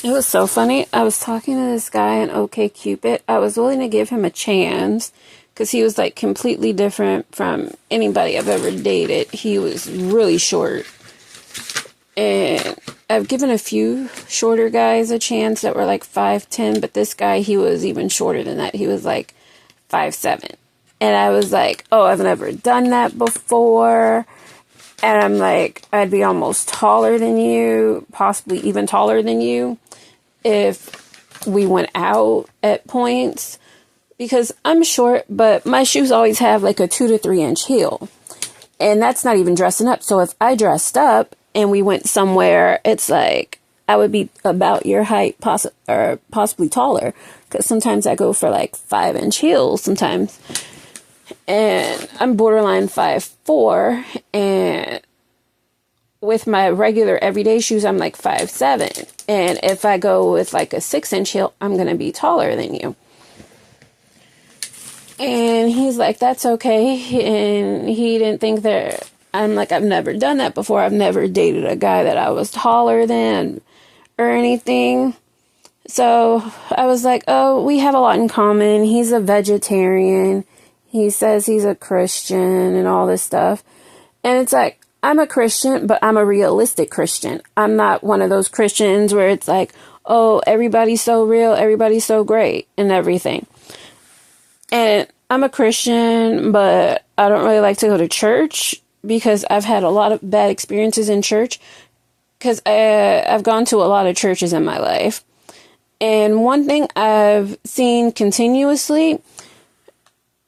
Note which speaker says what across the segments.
Speaker 1: It was so funny. I was talking to this guy on OkCupid. I was willing to give him a chance because he was like completely different from anybody I've ever dated. He was really short. And I've given a few shorter guys a chance that were like 5'10", but this guy, he was even shorter than that. He was like 5'7". And I was like, oh, I've never done that before. And I'm like, I'd be almost taller than you, possibly even taller than you, if we went out at points. Because I'm short, but my shoes always have like a 2 to 3 inch heel. And that's not even dressing up. So if I dressed up and we went somewhere, it's like I would be about your height, or possibly taller. Because sometimes I go for like 5-inch heels sometimes. And I'm borderline 5'4", and with my regular everyday shoes, I'm like 5'7". And if I go with like a 6-inch heel, I'm going to be taller than you. And he's like, that's okay. And he didn't think that, I'm like, I've never done that before. I've never dated a guy that I was taller than or anything. So I was like, oh, we have a lot in common. He's a vegetarian. He says he's a Christian and all this stuff. And it's like, I'm a Christian, but I'm a realistic Christian. I'm not one of those Christians where it's like, oh, everybody's so real, everybody's so great and everything. And I'm a Christian, but I don't really like to go to church because I've had a lot of bad experiences in church because I've gone to a lot of churches in my life. And one thing I've seen continuously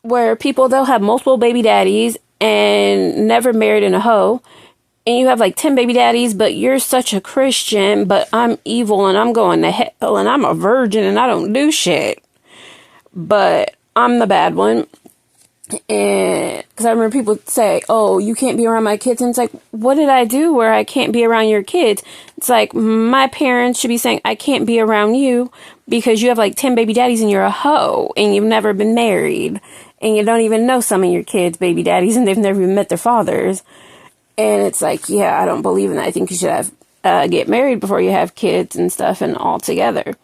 Speaker 1: where people, they'll have multiple baby daddies and never married in a hoe. And you have like 10 baby daddies, but you're such a Christian, but I'm evil and I'm going to hell and I'm a virgin and I don't do shit. But I'm the bad one. And because I remember people say, oh, you can't be around my kids. And it's like, what did I do where I can't be around your kids? It's like, my parents should be saying, I can't be around you because you have like 10 baby daddies and you're a hoe and you've never been married. And you don't even know some of your kids' baby daddies, and they've never even met their fathers. And it's like, yeah, I don't believe in that. I think you should have get married before you have kids and stuff and all together.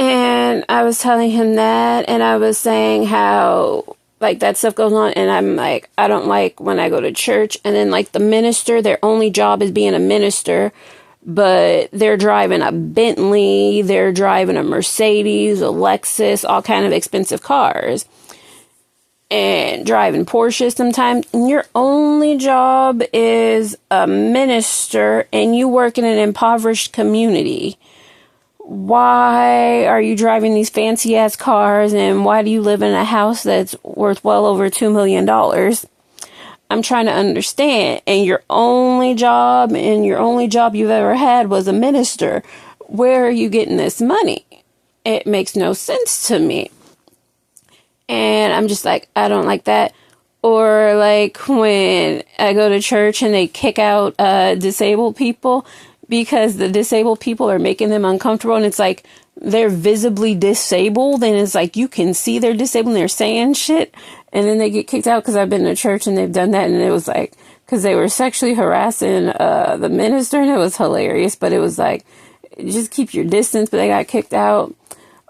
Speaker 1: And I was telling him that, and I was saying how, like, that stuff goes on, and I'm like, I don't like when I go to church, and then, like, the minister, their only job is being a minister, but they're driving a Bentley, they're driving a Mercedes, a Lexus, all kind of expensive cars, and driving Porsches sometimes. And your only job is a minister, and you work in an impoverished community. Why are you driving these fancy ass cars, and why do you live in a house that's worth well over $2 million? I'm trying to understand. And your only job you've ever had was a minister. Where are you getting this money? It makes no sense to me. And I'm just like, I don't like that. Or like when I go to church and they kick out disabled people because the disabled people are making them uncomfortable. And it's like, they're visibly disabled. And it's like, you can see they're disabled and they're saying shit. And then they get kicked out because I've been to church and they've done that. And it was like, because they were sexually harassing the minister. And it was hilarious. But it was like, just keep your distance. But they got kicked out.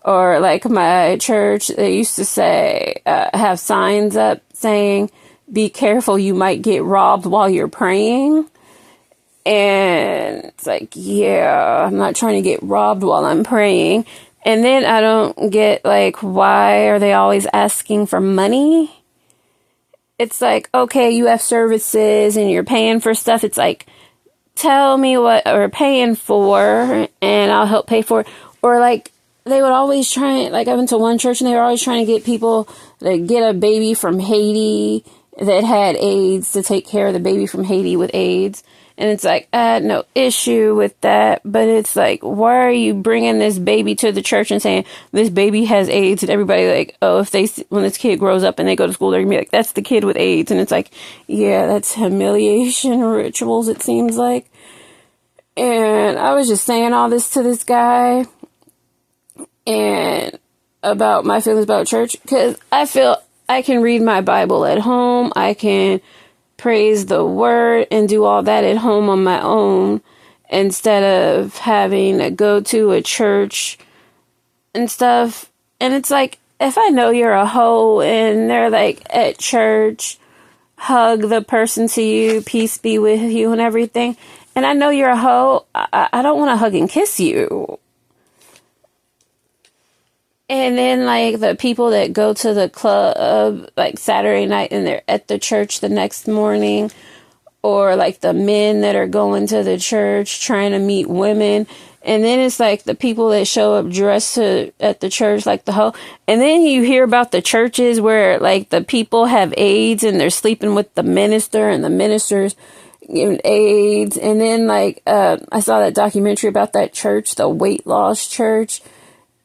Speaker 1: Or like my church, they used to say, have signs up saying, be careful, you might get robbed while you're praying. And it's like, yeah, I'm not trying to get robbed while I'm praying. And then I don't get, like, why are they always asking for money? It's like, okay, you have services and you're paying for stuff. It's like, tell me what we're paying for and I'll help pay for it. Or like, they would always try, like I went to one church and they were always trying to get people to get a baby from Haiti that had AIDS to take care of the baby from Haiti with AIDS. And it's like, I had no issue with that. But it's like, why are you bringing this baby to the church and saying this baby has AIDS? And everybody like, oh, when this kid grows up and they go to school, they're going to be like, that's the kid with AIDS. And it's like, yeah, that's humiliation rituals, it seems like. And I was just saying all this to this guy and about my feelings about church, because I feel I can read my Bible at home. I can praise the word and do all that at home on my own. instead of having to go to a church and stuff. And it's like, if I know you're a hoe and they're like at church, hug the person to you, peace be with you and everything, and I know you're a hoe, I don't want to hug and kiss you. And then, like, the people that go to the club, like, Saturday night and they're at the church the next morning, or, like, the men that are going to the church trying to meet women. And then it's, like, the people that show up dressed at the church like the hoe. And then you hear about the churches where, like, the people have AIDS and they're sleeping with the minister and the minister's giving AIDS. And then, like, I saw that documentary about that church, the weight loss church.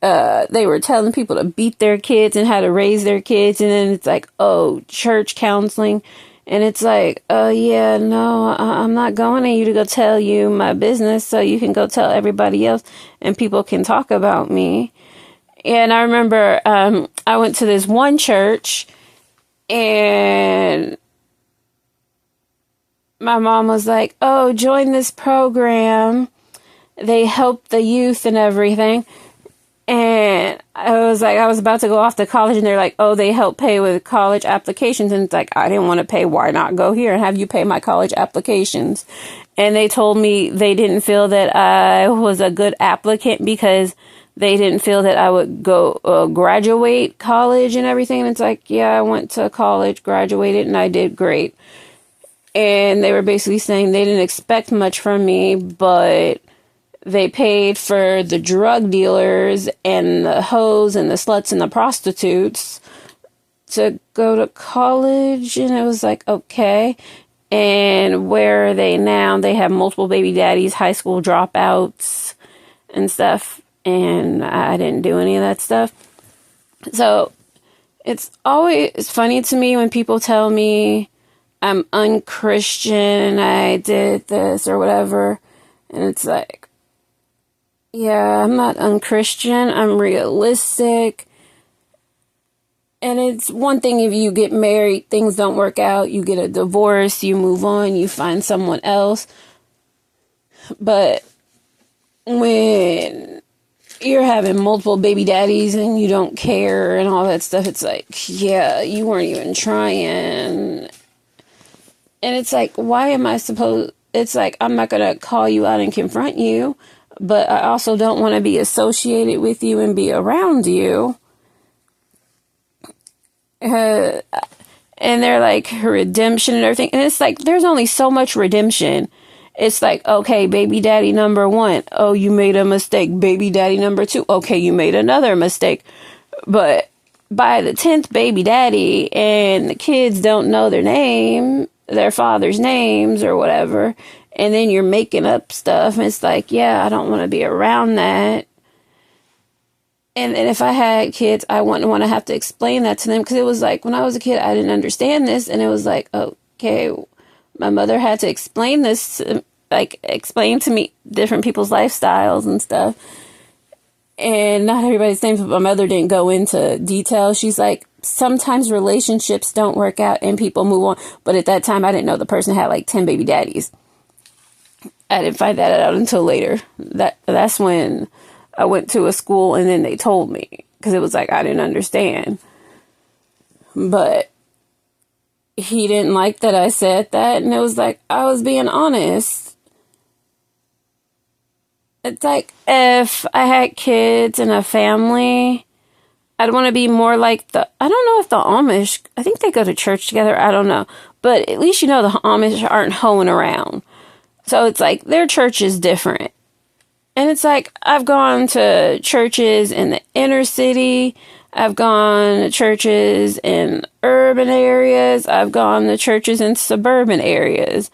Speaker 1: They were telling people to beat their kids and how to raise their kids. And then it's like, oh, church counseling. And it's like, oh, yeah, no, I'm not going to you to go tell you my business so you can go tell everybody else and people can talk about me. And I remember I went to this one church and my mom was like, oh, join this program. They help the youth and everything. And I was like, I was about to go off to college and they're like, oh, they help pay with college applications. And it's like, I didn't want to pay. Why not go here and have you pay my college applications? And they told me they didn't feel that I was a good applicant because they didn't feel that I would go graduate college and everything. And it's like, yeah, I went to college, graduated, and I did great. And they were basically saying they didn't expect much from me, but they paid for the drug dealers and the hoes and the sluts and the prostitutes to go to college. And it was like, okay. And where are they now? They have multiple baby daddies, high school dropouts and stuff. And I didn't do any of that stuff. So it's always funny to me when people tell me I'm unchristian, I did this or whatever. And it's like, yeah, I'm not unchristian. I'm realistic. And it's one thing if you get married, things don't work out, you get a divorce, you move on, you find someone else. But when you're having multiple baby daddies and you don't care and all that stuff, it's like, yeah, you weren't even trying. And it's like, why am I supposed... It's like, I'm not going to call you out and confront you, but I also don't want to be associated with you and be around you. And they're like, redemption and everything. And it's like, there's only so much redemption. It's like, okay, baby daddy number 1. Oh, you made a mistake. Baby daddy number 2. Okay, you made another mistake. But by the 10th baby daddy and the kids don't know their father's names or whatever, and then you're making up stuff, and it's like, yeah, I don't want to be around that. And if I had kids, I wouldn't want to have to explain that to them, because it was like, when I was a kid, I didn't understand this, and it was like, okay, my mother had to explain this, explain to me different people's lifestyles and stuff. And not everybody's the same, but my mother didn't go into detail. She's like, sometimes relationships don't work out and people move on. But at that time, I didn't know the person had like 10 baby daddies. I didn't find that out until later. That's when I went to a school and then they told me, because it was like, I didn't understand. But he didn't like that I said that, and it was like, I was being honest. It's like, if I had kids and a family, I'd want to be more like I don't know if the Amish, I think they go to church together, I don't know. But at least, the Amish aren't hoeing around. So it's like, their church is different. And it's like, I've gone to churches in the inner city. I've gone to churches in urban areas. I've gone to churches in suburban areas.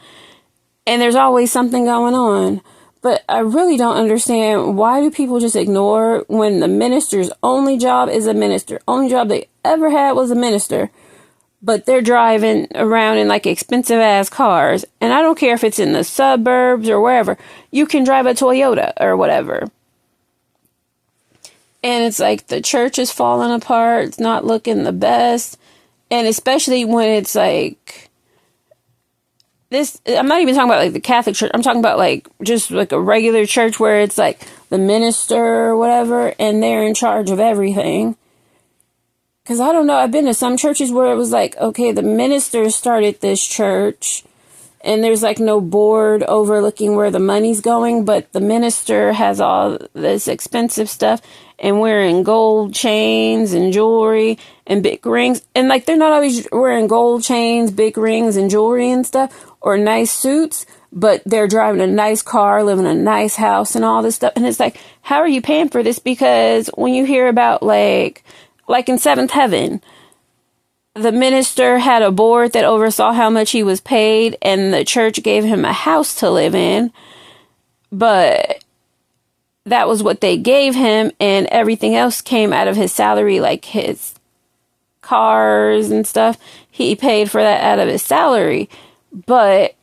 Speaker 1: And there's always something going on. But I really don't understand, why do people just ignore when the minister's only job is a minister? Only job they ever had was a minister. But they're driving around in like expensive ass cars. And I don't care if it's in the suburbs or wherever. You can drive a Toyota or whatever. And it's like, the church is falling apart. It's not looking the best. And especially when it's like, this, I'm not even talking about like the Catholic church. I'm talking about like just like a regular church where it's like the minister or whatever, and they're in charge of everything. Because I don't know, I've been to some churches where it was like, okay, the minister started this church, and there's like no board overlooking where the money's going, but the minister has all this expensive stuff and wearing gold chains and jewelry and big rings. And like, they're not always wearing gold chains, big rings and jewelry and stuff, or nice suits, but they're driving a nice car, living in a nice house and all this stuff. And it's like, how are you paying for this? Because when you hear about like in Seventh Heaven, the minister had a board that oversaw how much he was paid, and the church gave him a house to live in, but that was what they gave him, and everything else came out of his salary, like his cars and stuff. He paid for that out of his salary. But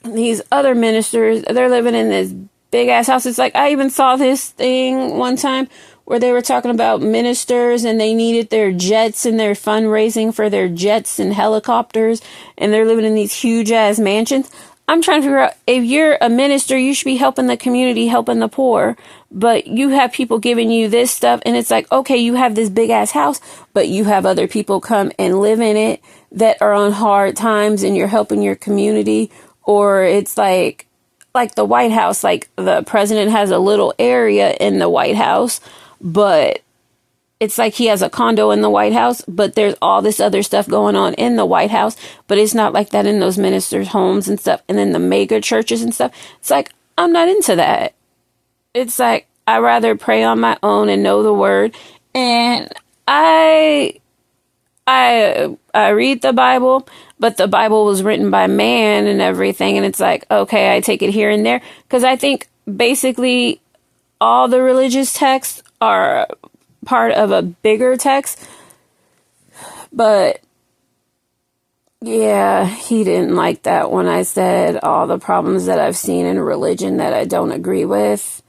Speaker 1: these other ministers, they're living in this big ass house. It's like, I even saw this thing one time where they were talking about ministers and they needed their jets and their fundraising for their jets and helicopters, and they're living in these huge ass mansions. I'm trying to figure out, if you're a minister, you should be helping the community, helping the poor, but you have people giving you this stuff, and it's like, okay, you have this big ass house, but you have other people come and live in it that are on hard times, and you're helping your community. Or it's like the White House, like the president has a little area in the White House, but it's like he has a condo in the White House, but there's all this other stuff going on in the White House, but it's not like that in those ministers' homes and stuff. And then the mega churches and stuff. It's like, I'm not into that. It's like, I rather pray on my own and know the word. And I read the Bible, but the Bible was written by man and everything. And it's like, okay, I take it here and there. Because I think basically all the religious texts are part of a bigger text. But yeah, he didn't like that when I said all the problems that I've seen in religion that I don't agree with.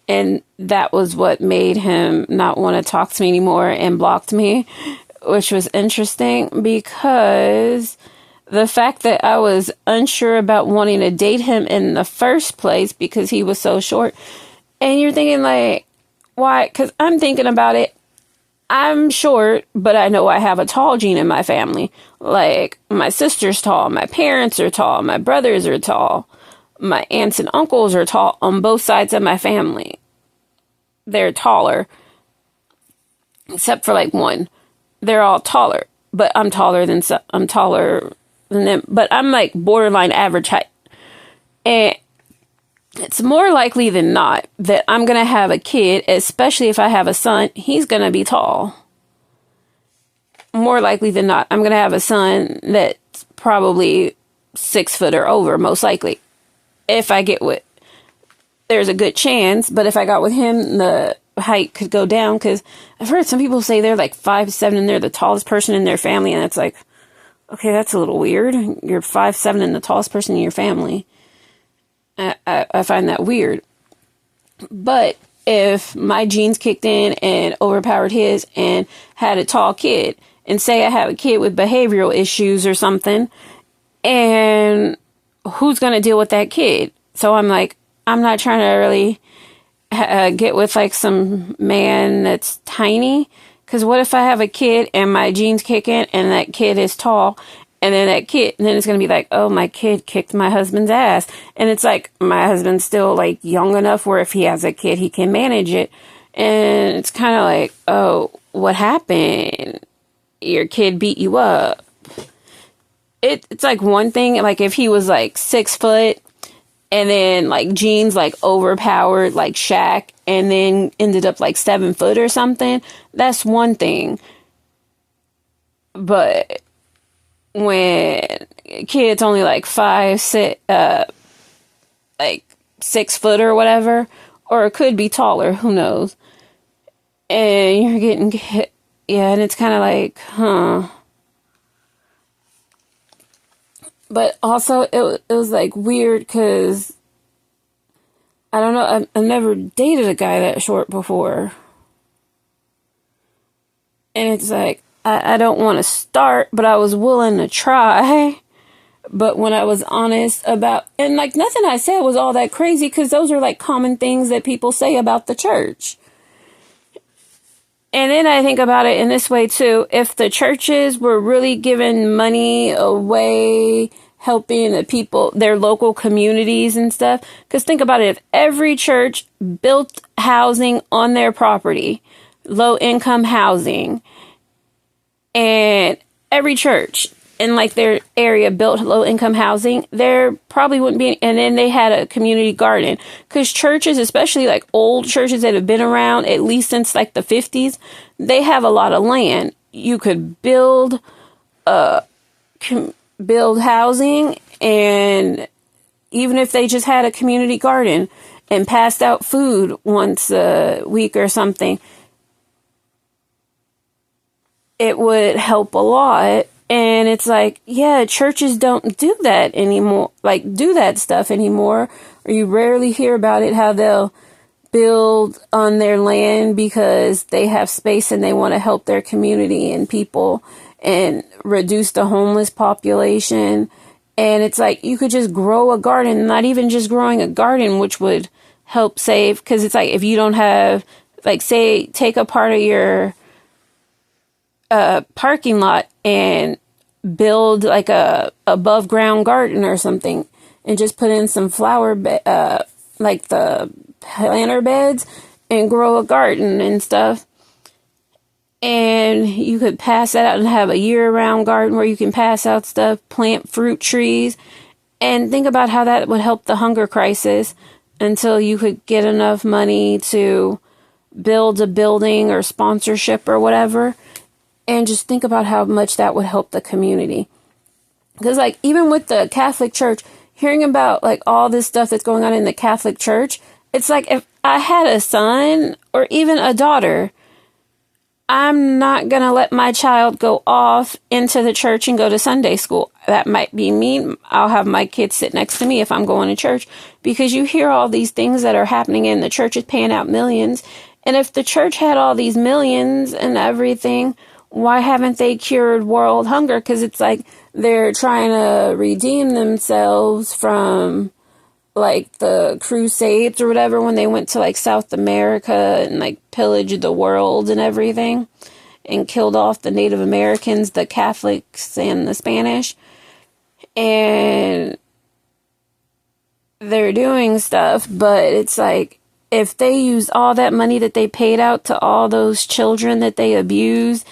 Speaker 1: And that was what made him not want to talk to me anymore and blocked me, which was interesting, because the fact that I was unsure about wanting to date him in the first place because he was so short. And you're thinking like, why? Because I'm thinking about it. I'm short, but I know I have a tall gene in my family. Like, my sister's tall, my parents are tall, my brothers are tall, my aunts and uncles are tall on both sides of my family. They're taller, except for like one. They're all taller, but I'm taller than them. But I'm like borderline average height, and it's more likely than not that I'm going to have a kid, especially if I have a son. He's going to be tall. More likely than not, I'm going to have a son that's probably 6 foot or over, most likely. If I get with, there's a good chance, but if I got with him, the height could go down, because I've heard some people say they're like 5'7" and they're the tallest person in their family, and it's like, okay, that's a little weird. You're 5'7" and the tallest person in your family. I find that weird. But if my genes kicked in and overpowered his and had a tall kid, and say I have a kid with behavioral issues or something, and who's going to deal with that kid? So I'm like, I'm not trying to really get with like some man that's tiny, because what if I have a kid and my genes kick in and that kid is tall? And then it's going to be like, oh, my kid kicked my husband's ass. And it's like, my husband's still like young enough where if he has a kid, he can manage it. And it's kind of like, oh, what happened? Your kid beat you up. It's like one thing, like if he was like 6 foot and then like genes like overpowered like Shaq and then ended up like 7 foot or something, that's one thing. But when a kid's only like 6 foot or whatever, or it could be taller, who knows? And you're getting hit, yeah, and it's kind of like, huh. But also, it was like weird because I don't know, I've never dated a guy that short before, and it's like, I don't want to start, but I was willing to try. But when I was honest about, and like nothing I said was all that crazy, because those are like common things that people say about the church. And then I think about it in this way too. If the churches were really giving money away, helping the people, their local communities and stuff. Because think about it. If every church built housing on their property, low income housing, and every church in like their area built low income housing, there probably wouldn't be, and then they had a community garden. Because churches, especially like old churches that have been around at least since like the 50s, they have a lot of land. You could build housing, and even if they just had a community garden and passed out food once a week or something, it would help a lot. And it's like, yeah, churches don't do that anymore, like do that stuff anymore, or you rarely hear about it, how they'll build on their land because they have space and they want to help their community and people and reduce the homeless population. And it's like, you could just grow a garden, not even just growing a garden, which would help save, because it's like, if you don't have, like, say, take a part of your parking lot and build like a above ground garden or something, and just put in some like the planter beds, and grow a garden and stuff. And you could pass that out and have a year-round garden where you can pass out stuff, plant fruit trees, and think about how that would help the hunger crisis until you could get enough money to build a building or sponsorship or whatever. And just think about how much that would help the community. Because like, even with the Catholic Church, hearing about like all this stuff that's going on in the Catholic Church, it's like, if I had a son or even a daughter, I'm not going to let my child go off into the church and go to Sunday school. That might be me. I'll have my kids sit next to me if I'm going to church, because you hear all these things that are happening, and the church is paying out millions. And if the church had all these millions and everything, why haven't they cured world hunger? Because it's like they're trying to redeem themselves from like the Crusades or whatever, when they went to like South America and like pillaged the world and everything and killed off the Native Americans, the Catholics, and the Spanish. And they're doing stuff, but it's like, if they used all that money that they paid out to all those children that they abused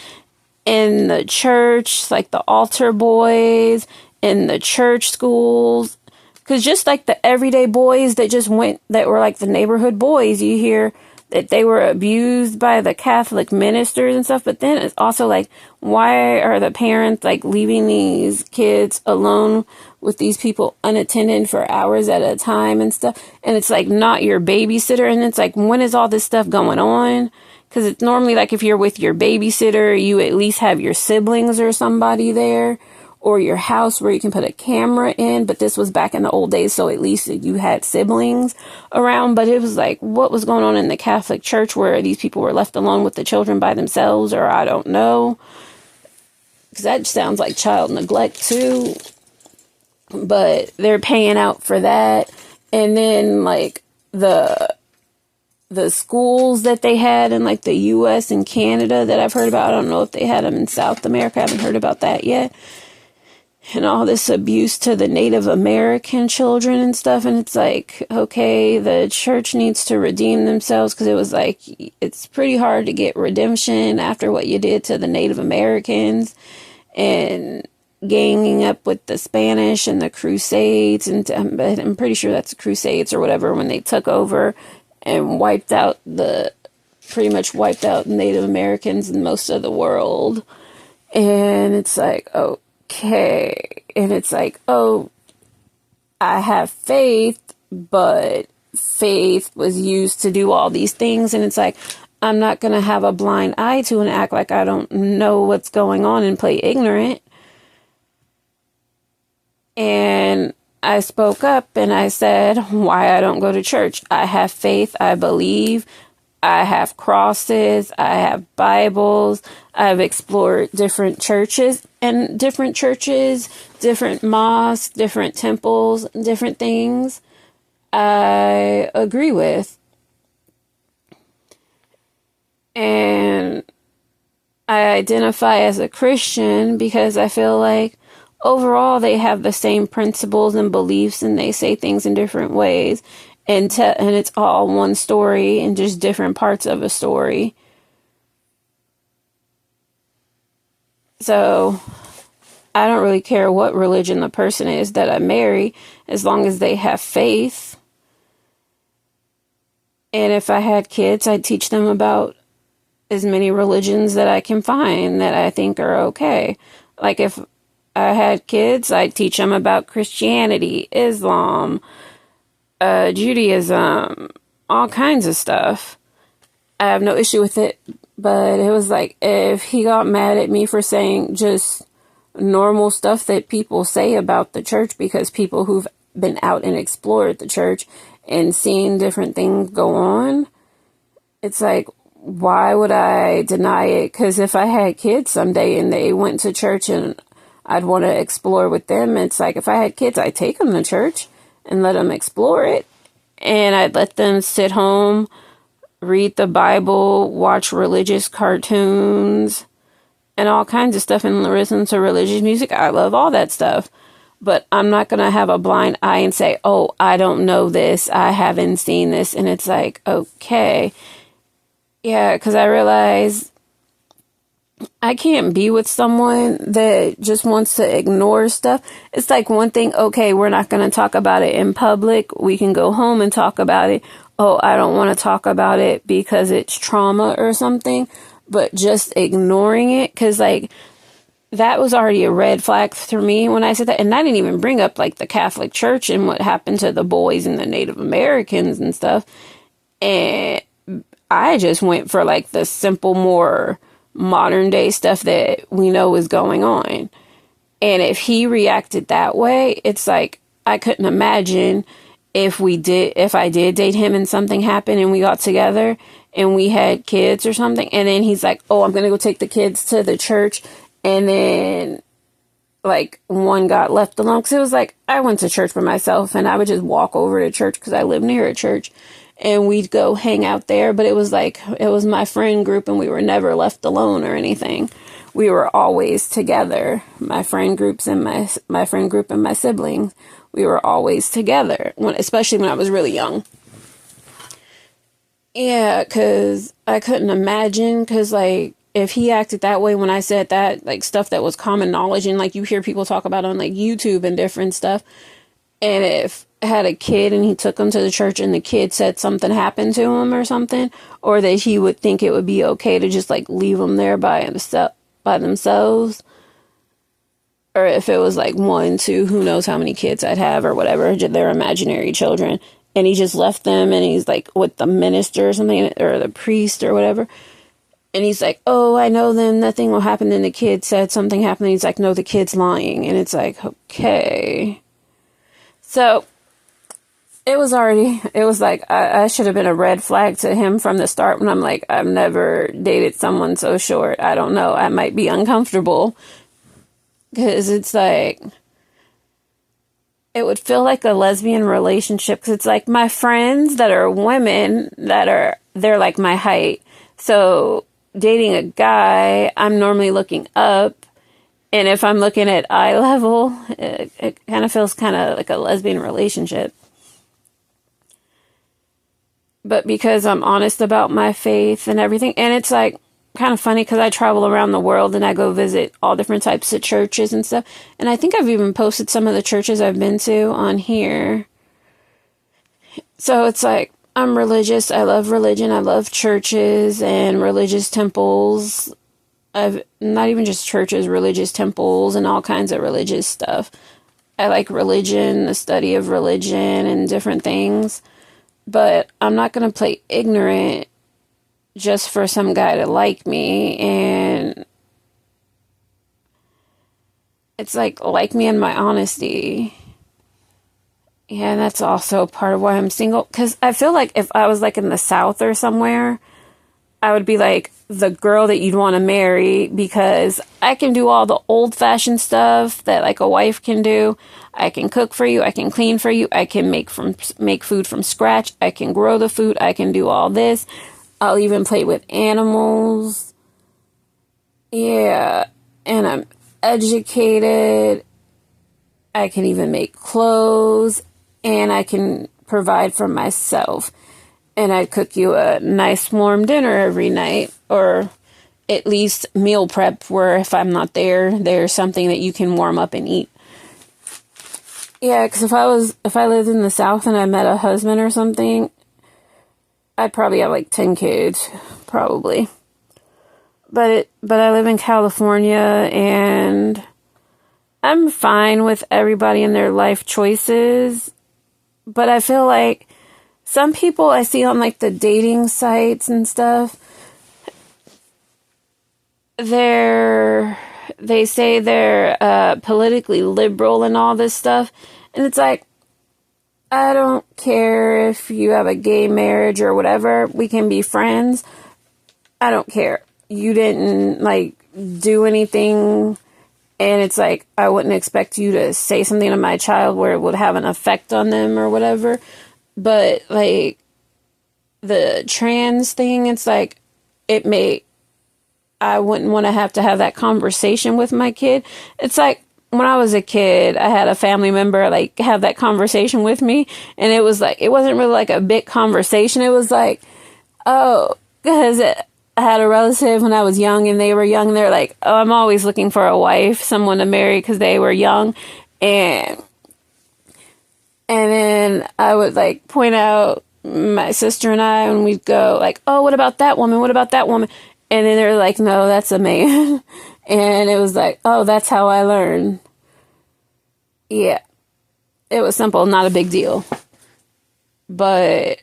Speaker 1: in the church, like the altar boys in the church schools, because just like the everyday boys that just went, that were like the neighborhood boys, you hear that they were abused by the Catholic ministers and stuff. But then it's also like, why are the parents like leaving these kids alone with these people unattended for hours at a time and stuff? And it's like not your babysitter. And it's like, when is all this stuff going on? Because it's normally like, if you're with your babysitter, you at least have your siblings or somebody there, or your house where you can put a camera in. But this was back in the old days, so at least you had siblings around. But it was like, what was going on in the Catholic Church where these people were left alone with the children by themselves? Or I don't know, because that sounds like child neglect too. But they're paying out for that. And then like the schools that they had in like the US and Canada that I've heard about, I don't know if they had them in South America, I haven't heard about that yet. And all this abuse to the Native American children and stuff. And it's like, okay, the church needs to redeem themselves, because it was like, it's pretty hard to get redemption after what you did to the Native Americans and ganging up with the Spanish and the Crusades. And I'm pretty sure that's the Crusades or whatever, when they took over and pretty much wiped out Native Americans in most of the world. And it's like, okay. And it's like, oh, I have faith, but faith was used to do all these things. And it's like, I'm not going to have a blind eye to and act like I don't know what's going on and play ignorant. And I spoke up and I said why I don't go to church. I have faith. I believe. I have crosses, I have Bibles, I've explored different churches, different mosques, different temples, different things I agree with. And I identify as a Christian because I feel like overall they have the same principles and beliefs, and they say things in different ways, and it's all one story and just different parts of a story. So I don't really care what religion the person is that I marry, as long as they have faith. And if I had kids, I'd teach them about as many religions that I can find that I think are okay. Like if I had kids, I'd teach them about Christianity, Islam, Judaism, all kinds of stuff. I have no issue with it, but it was like if he got mad at me for saying just normal stuff that people say about the church, because people who've been out and explored the church and seen different things go on, it's like, why would I deny it? Because if I had kids someday and they went to church and I'd want to explore with them, it's like if I had kids, I'd take them to church and let them explore it. And I'd let them sit home, read the Bible, watch religious cartoons, and all kinds of stuff, and listen to religious music. I love all that stuff. But I'm not going to have a blind eye and say, oh, I don't know this, I haven't seen this. And it's like, okay. Yeah, because I realize I can't be with someone that just wants to ignore stuff. It's like one thing, okay, we're not going to talk about it in public. We can go home and talk about it. Oh, I don't want to talk about it because it's trauma or something. But just ignoring it, because like that was already a red flag for me when I said that. And I didn't even bring up like the Catholic Church and what happened to the boys and the Native Americans and stuff. And I just went for like the simple, more modern day stuff that we know is going on. And if he reacted that way, it's like I couldn't imagine if I did date him and something happened and we got together and we had kids or something, and then he's like, oh, I'm gonna go take the kids to the church, and then like one got left alone, because it was like I went to church by myself and I would just walk over to church because I live near a church. And we'd go hang out there, but it was my friend group, and we were never left alone or anything. We were always together. My friend group and my siblings, we were always together, especially when I was really young. Yeah, because I couldn't imagine, because like if he acted that way when I said that, like stuff that was common knowledge and like you hear people talk about on like YouTube and different stuff, and if I had a kid and he took him to the church and the kid said something happened to him or something, or that he would think it would be okay to just like leave them there by themselves, or if it was like 1, 2, who knows how many kids I'd have or whatever, they're imaginary children, and he just left them and he's like with the minister or something, or the priest or whatever, and he's like, oh, I know them, nothing will happen, then the kid said something happened, and he's like, no, the kid's lying, and it's like, okay. So it was like I should have been a red flag to him from the start, when I'm like, I've never dated someone so short. I don't know, I might be uncomfortable, because it's like it would feel like a lesbian relationship, because it's like my friends that are women they're like my height, so dating a guy, I'm normally looking up. And if I'm looking at eye level, it kind of feels kind of like a lesbian relationship. But because I'm honest about my faith and everything, and it's like kind of funny because I travel around the world and I go visit all different types of churches and stuff. And I think I've even posted some of the churches I've been to on here. So it's like, I'm religious. I love religion. I love churches and religious temples. I've not even just churches, religious temples and all kinds of religious stuff. I like religion, the study of religion and different things, but I'm not going to play ignorant just for some guy to like me. And it's like me and my honesty. Yeah, and that's also part of why I'm single, because I feel like if I was like in the South or somewhere, I would be like the girl that you'd want to marry because I can do all the old fashioned stuff that like a wife can do. I can cook for you. I can clean for you. I can make food from scratch. I can grow the food. I can do all this. I'll even play with animals. Yeah. And I'm educated. I can even make clothes. And I can provide for myself. And I'd cook you a nice warm dinner every night. Or at least meal prep where if I'm not there, there's something that you can warm up and eat. Yeah, because if I lived in the South and I met a husband or something, I'd probably have like 10 kids, probably. But I live in California and I'm fine with everybody and their life choices. But I feel like some people I see on like the dating sites and stuff, they say they're politically liberal and all this stuff. And it's like, I don't care if you have a gay marriage or whatever. We can be friends. I don't care. You didn't like do anything. And it's like, I wouldn't expect you to say something to my child where it would have an effect on them or whatever. But like the trans thing, it's like, I wouldn't want to have that conversation with my kid. It's like when I was a kid, I had a family member like have that conversation with me. And it was like, it wasn't really like a big conversation. It was like, oh, because I had a relative when I was young and they were young. And they're like, oh, I'm always looking for a wife, someone to marry because they were young. And then I would like point out my sister and I, and we'd go like, oh, what about that woman? What about that woman? And then they're like, no, that's a man. And it was like, oh, that's how I learned. Yeah. It was simple, not a big deal. But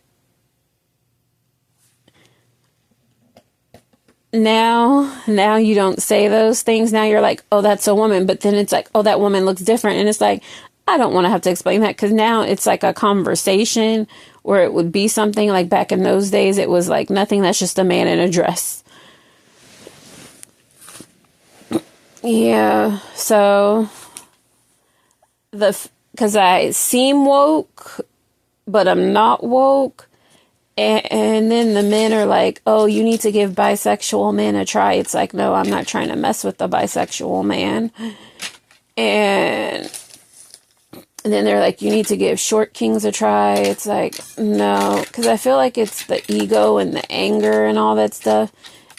Speaker 1: now you don't say those things. Now you're like, oh, that's a woman. But then it's like, oh, that woman looks different. And it's like, I don't want to have to explain that because now it's like a conversation where it would be something like back in those days. It was like nothing. That's just a man in a dress. Yeah. So because I seem woke, but I'm not woke. And then the men are like, oh, you need to give bisexual men a try. It's like, no, I'm not trying to mess with the bisexual man. And then they're like, you need to give short kings a try. It's like, no, because I feel like it's the ego and the anger and all that stuff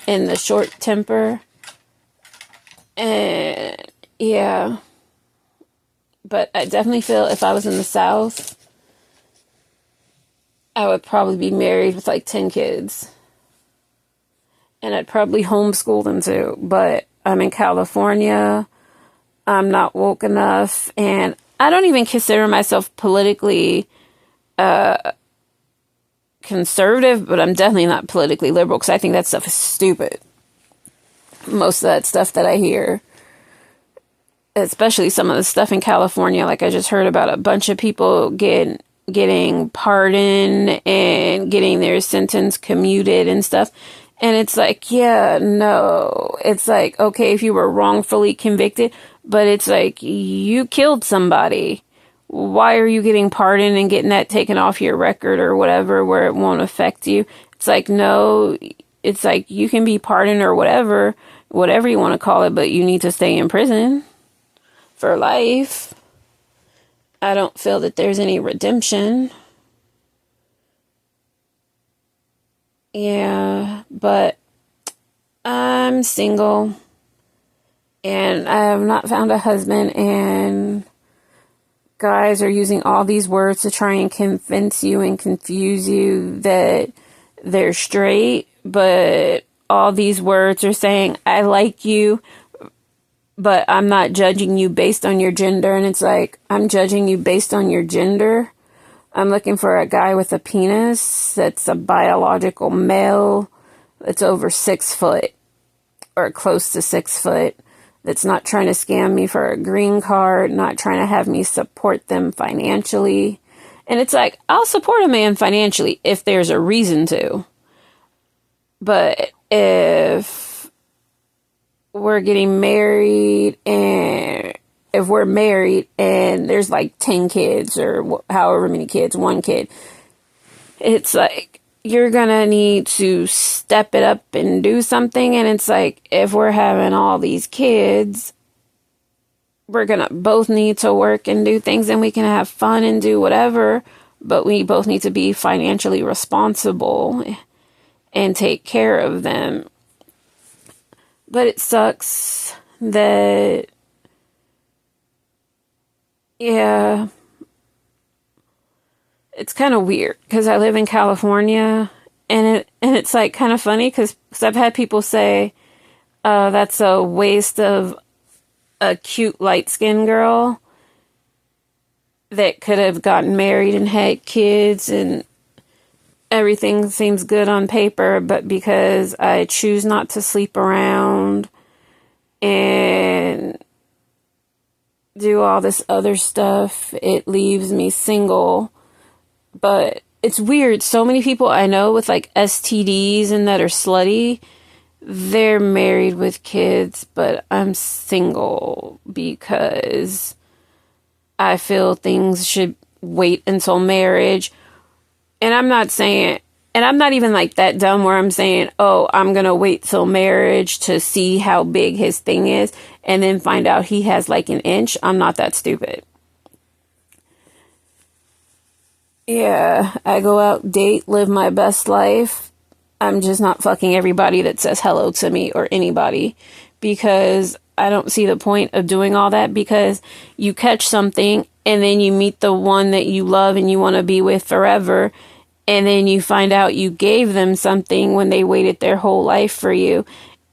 Speaker 1: and the short temper. And yeah, but I definitely feel if I was in the South, I would probably be married with like 10 kids. And I'd probably homeschool them too. But I'm in California. I'm not woke enough. And I don't even consider myself politically conservative, but I'm definitely not politically liberal because I think that stuff is stupid. Most of that stuff that I hear, especially some of the stuff in California, like I just heard about a bunch of people getting pardoned and getting their sentence commuted and stuff. And it's like, yeah, no. It's like, okay, if you were wrongfully convicted, but it's like you killed somebody. Why are you getting pardoned and getting that taken off your record or whatever where it won't affect you? It's like, no, it's like you can be pardoned or whatever you want to call it, but you need to stay in prison for life. I don't feel that there's any redemption. Yeah, but I'm single and I have not found a husband, and guys are using all these words to try and convince you and confuse you that they're straight, but all these words are saying, I like you, but I'm not judging you based on your gender. And it's like, I'm judging you based on your gender. I'm looking for a guy with a penis that's a biological male that's over 6 foot or close to 6 foot, that's not trying to scam me for a green card, not trying to have me support them financially. And it's like, I'll support a man financially if there's a reason to. But if we're getting married and if we're married and there's like 10 kids or however many kids, one kid, it's like you're gonna need to step it up and do something. And it's like if we're having all these kids, we're gonna both need to work and do things, and we can have fun and do whatever, but we both need to be financially responsible and take care of them. But it sucks that, yeah, it's kind of weird because I live in California, and it's like kind of funny because I've had people say that's a waste of a cute light skinned girl that could have gotten married and had kids and everything seems good on paper, but because I choose not to sleep around and do all this other stuff, it leaves me single. But it's weird. So many people I know with like STDs and that are slutty, they're married with kids, but I'm single because I feel things should wait until marriage. And I'm not saying, and I'm not even like that dumb where I'm saying, oh, I'm going to wait till marriage to see how big his thing is and then find out he has like an inch. I'm not that stupid. Yeah, I go out, date, live my best life. I'm just not fucking everybody that says hello to me or anybody because I don't see the point of doing all that because you catch something and then you meet the one that you love and you want to be with forever. And then you find out you gave them something when they waited their whole life for you.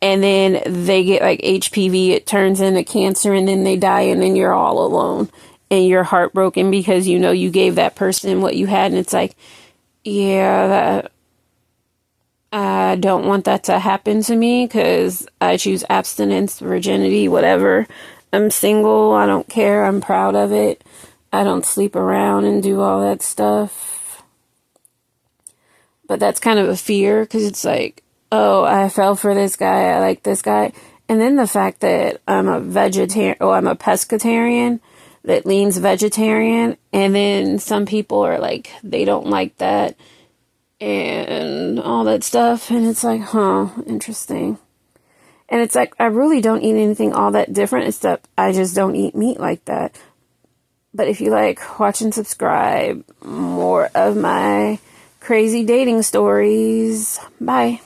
Speaker 1: And then they get like HPV, it turns into cancer, and then they die, and then you're all alone. And you're heartbroken because you know you gave that person what you had. And it's like, yeah, that I don't want that to happen to me because I choose abstinence, virginity, whatever. I'm single. I don't care. I'm proud of it. I don't sleep around and do all that stuff. But that's kind of a fear because it's like, oh, I fell for this guy. I like this guy. And then the fact that I'm a vegetarian, or I'm a pescatarian that leans vegetarian. And then some people are like, they don't like that and all that stuff. And it's like, huh, interesting. And it's like, I really don't eat anything all that different except I just don't eat meat like that. But if you like, watch and subscribe more of my crazy dating stories. Bye.